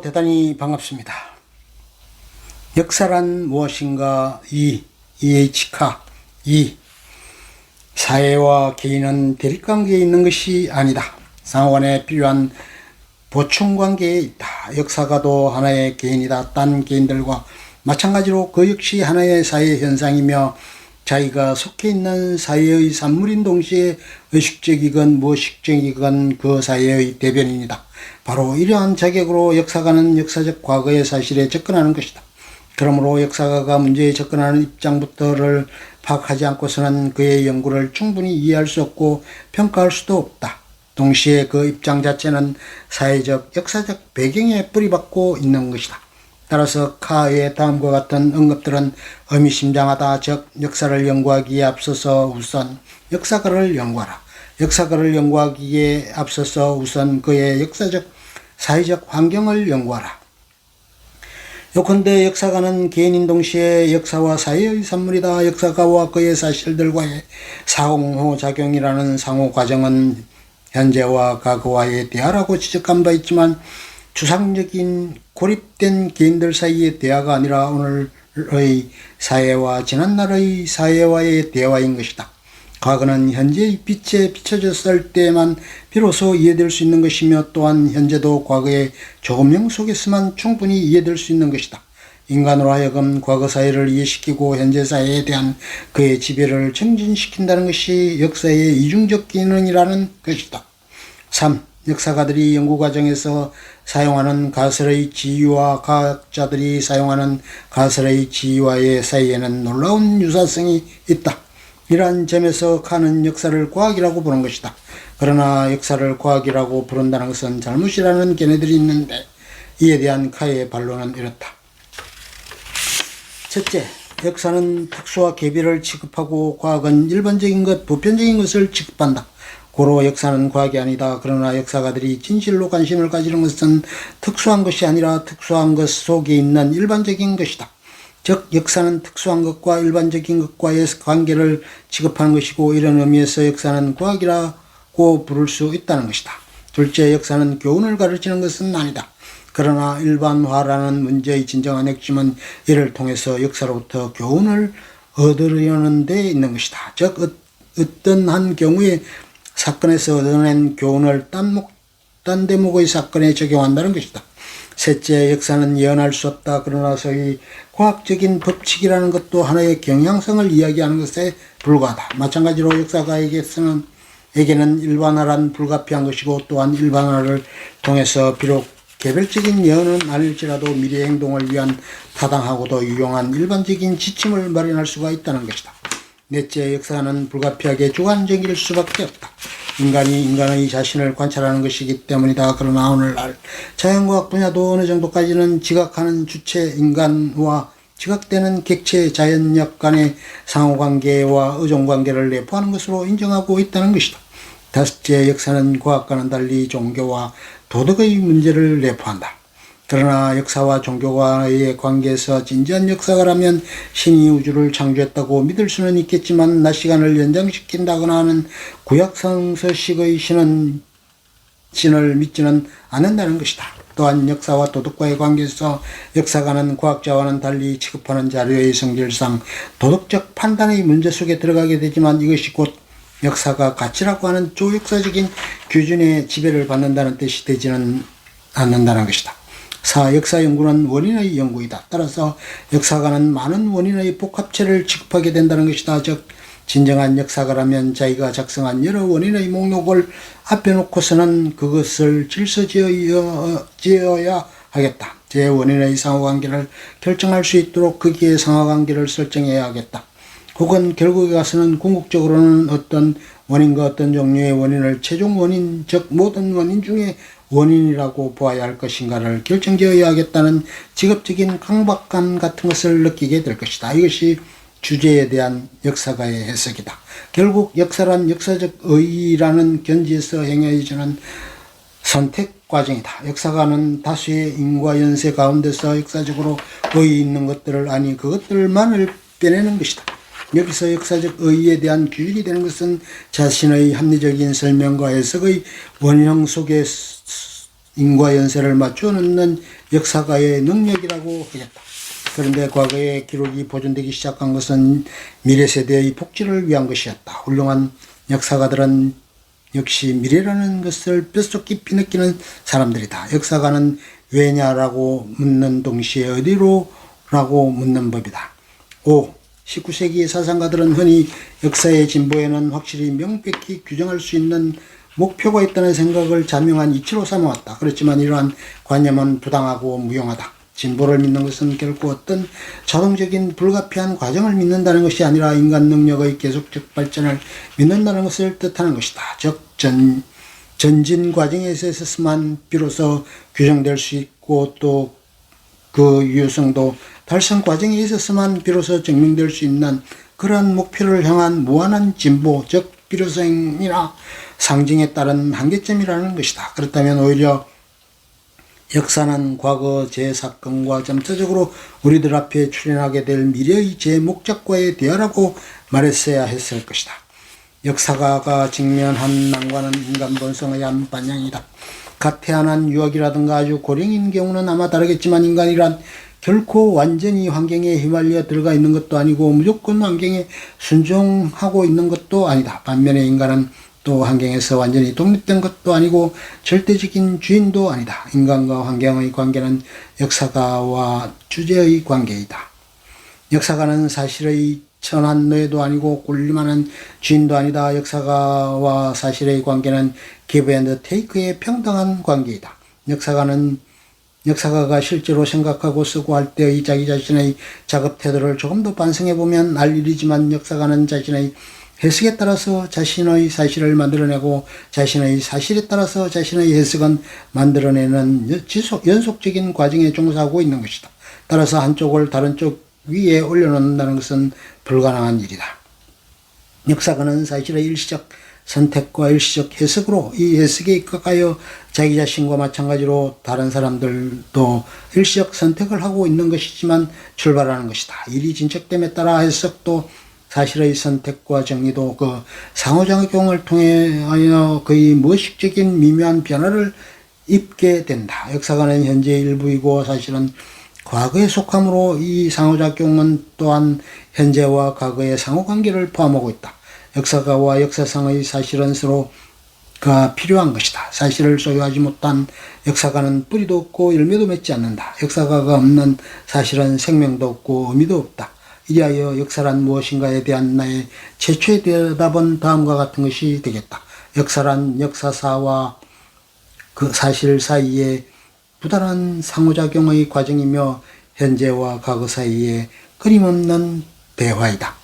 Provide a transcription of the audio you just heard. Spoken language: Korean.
대단히 반갑습니다. 역사란 무엇인가? EH카 사회와 개인은 대립관계에 있는 것이 아니다. 상호간에 필요한 보충관계에 있다. 역사가도 하나의 개인이다. 딴 개인들과 마찬가지로 그 역시 하나의 사회현상이며 자기가 속해 있는 사회의 산물인 동시에 의식적이건 무의식적이건 그 사회의 대변인이다. 바로 이러한 자격으로 역사가는 역사적 과거의 사실에 접근하는 것이다. 그러므로 역사가가 문제에 접근하는 입장부터를 파악하지 않고서는 그의 연구를 충분히 이해할 수 없고 평가할 수도 없다. 동시에 그 입장 자체는 사회적, 역사적 배경에 뿌리박고 있는 것이다. 따라서 카의 다음과 같은 언급들은 의미심장하다. 즉 역사를 연구하기에 앞서서 우선 역사가를 연구하라. 역사가를 연구하기에 앞서서 우선 그의 역사적, 사회적 환경을 연구하라. 요컨대 역사가는 개인인 동시에 역사와 사회의 산물이다. 역사가와 그의 사실들과의 상호작용이라는 상호과정은 현재와 과거와의 대화라고 지적한 바 있지만 추상적인 고립된 개인들 사이의 대화가 아니라 오늘의 사회와 지난날의 사회와의 대화인 것이다. 과거는 현재의 빛에 비춰졌을 때만 비로소 이해될 수 있는 것이며 또한 현재도 과거의 조명 속에서만 충분히 이해될 수 있는 것이다. 인간으로 하여금 과거 사회를 이해시키고 현재 사회에 대한 그의 지배를 정진시킨다는 것이 역사의 이중적 기능이라는 것이다. 3. 역사가들이 연구 과정에서 사용하는 가설의 지위와 과학자들이 사용하는 가설의 지위와의 사이에는 놀라운 유사성이 있다. 이러한 점에서 카는 역사를 과학이라고 부른 것이다. 그러나 역사를 과학이라고 부른다는 것은 잘못이라는 견해들이 있는데 이에 대한 카의 반론은 이렇다. 첫째, 역사는 특수와 개별을 취급하고 과학은 일반적인 것, 보편적인 것을 취급한다. 고로 역사는 과학이 아니다. 그러나 역사가들이 진실로 관심을 가지는 것은 특수한 것이 아니라 특수한 것 속에 있는 일반적인 것이다. 즉 역사는 특수한 것과 일반적인 것과의 관계를 취급하는 것이고 이런 의미에서 역사는 과학이라고 부를 수 있다는 것이다. 둘째, 역사는 교훈을 가르치는 것은 아니다. 그러나 일반화라는 문제의 진정한 핵심은 이를 통해서 역사로부터 교훈을 얻으려는 데 있는 것이다. 즉 어떤 한 경우에 사건에서 얻어낸 교훈을 딴 대목의 사건에 적용한다는 것이다. 셋째, 역사는 예언할 수 없다. 그러나 소위 과학적인 법칙이라는 것도 하나의 경향성을 이야기하는 것에 불과하다. 마찬가지로 역사가에게는 일반화란 불가피한 것이고 또한 일반화를 통해서 비록 개별적인 예언은 아닐지라도 미래 행동을 위한 타당하고도 유용한 일반적인 지침을 마련할 수가 있다는 것이다. 넷째, 역사는 불가피하게 주관적일 수밖에 없다. 인간이 인간의 자신을 관찰하는 것이기 때문이다. 그러나 오늘날 자연과학 분야도 어느 정도까지는 지각하는 주체 인간과 지각되는 객체 자연력 간의 상호관계와 의존관계를 내포하는 것으로 인정하고 있다는 것이다. 다섯째, 역사는 과학과는 달리 종교와 도덕의 문제를 내포한다. 그러나 역사와 종교와의 관계에서 진지한 역사가라면 신이 우주를 창조했다고 믿을 수는 있겠지만 낮 시간을 연장시킨다거나 하는 구약성서식의 신을 믿지는 않는다는 것이다. 또한 역사와 도덕과의 관계에서 역사가는 과학자와는 달리 취급하는 자료의 성질상 도덕적 판단의 문제 속에 들어가게 되지만 이것이 곧 역사가 가치라고 하는 조역사적인 규준의 지배를 받는다는 뜻이 되지는 않는다는 것이다. 4. 역사 연구는 원인의 연구이다. 따라서 역사가는 많은 원인의 복합체를 취급하게 된다는 것이다. 즉 진정한 역사가라면 자기가 작성한 여러 원인의 목록을 앞에 놓고서는 그것을 질서지어야 하겠다. 제 원인의 상호관계를 결정할 수 있도록 거기에 상호관계를 설정해야 하겠다. 혹은 결국에 가서는 궁극적으로는 어떤 원인과 어떤 종류의 원인을 최종 원인, 즉 모든 원인 중에 원인이라고 보아야 할 것인가를 결정지어야 하겠다는 직업적인 강박감 같은 것을 느끼게 될 것이다. 이것이 주제에 대한 역사가의 해석이다. 결국 역사란 역사적 의의라는 견지에서 행해지는 선택 과정이다. 역사가는 다수의 인과 연세 가운데서 역사적으로 의의 있는 것들을 아니 그것들만을 빼내는 것이다. 여기서 역사적 의의에 대한 규율이 되는 것은 자신의 합리적인 설명과 해석의 원형 속에 인과 연세를 맞춰 놓는 역사가의 능력이라고 하겠다. 그런데 과거의 기록이 보존되기 시작한 것은 미래 세대의 복지를 위한 것이었다. 훌륭한 역사가들은 역시 미래라는 것을 뼛속 깊이 느끼는 사람들이다. 역사가는 왜냐라고 묻는 동시에 어디로? 라고 묻는 법이다. 5. 19세기의 사상가들은 흔히 역사의 진보에는 확실히 명백히 규정할 수 있는 목표가 있다는 생각을 자명한 이치로 삼아왔다. 그렇지만 이러한 관념은 부당하고 무용하다. 진보를 믿는 것은 결코 어떤 자동적인 불가피한 과정을 믿는다는 것이 아니라 인간 능력의 계속적 발전을 믿는다는 것을 뜻하는 것이다. 즉 전진 과정에 있어서만 비로소 규정될 수 있고 또 그 유효성도 달성 과정에 있어서만 비로소 증명될 수 있는 그러한 목표를 향한 무한한 진보, 즉 비로소행이나 상징에 따른 한계점이라는 것이다. 그렇다면 오히려 역사는 과거 제 사건과 점차적으로 우리들 앞에 출현하게 될 미래의 제 목적과의 대화라고 말했어야 했을 것이다. 역사가가 직면한 난관은 인간 본성의 한 반영이다. 갓 태어난 유아기라든가 아주 고령인 경우는 아마 다르겠지만 인간이란 결코 완전히 환경에 휘말려 들어가 있는 것도 아니고 무조건 환경에 순종하고 있는 것도 아니다. 반면에 인간은 또 환경에서 완전히 독립된 것도 아니고 절대적인 주인도 아니다. 인간과 환경의 관계는 역사가와 주제의 관계이다. 역사가는 사실의 천한 노예도 아니고 굴림하는 주인도 아니다. 역사가와 사실의 관계는 give and take의 평등한 관계이다. 역사가가 실제로 생각하고 쓰고 할 때의 자기 자신의 작업 태도를 조금 더 반성해보면 알 일이지만 역사가는 자신의 해석에 따라서 자신의 사실을 만들어내고 자신의 사실에 따라서 자신의 해석은 만들어내는 연속적인 과정에 종사하고 있는 것이다. 따라서 한쪽을 다른 쪽 위에 올려놓는다는 것은 불가능한 일이다. 역사가는 사실의 일시적 선택과 일시적 해석으로 이 해석에 입각하여 자기 자신과 마찬가지로 다른 사람들도 일시적 선택을 하고 있는 것이지만 출발하는 것이다. 일이 진척됨에 따라 해석도 사실의 선택과 정리도 그 상호작용을 통하여 거의 무의식적인 미묘한 변화를 입게 된다. 역사가는 현재의 일부이고 사실은 과거에 속함으로 이 상호작용은 또한 현재와 과거의 상호관계를 포함하고 있다. 역사가와 역사상의 사실은 서로가 필요한 것이다. 사실을 소유하지 못한 역사가는 뿌리도 없고 열매도 맺지 않는다. 역사가가 없는 사실은 생명도 없고 의미도 없다. 이리하여 역사란 무엇인가에 대한 나의 최초의 대답은 다음과 같은 것이 되겠다. 역사란 역사사와 그 사실 사이에 부단한 상호작용의 과정이며 현재와 과거 사이에 끊임없는 대화이다.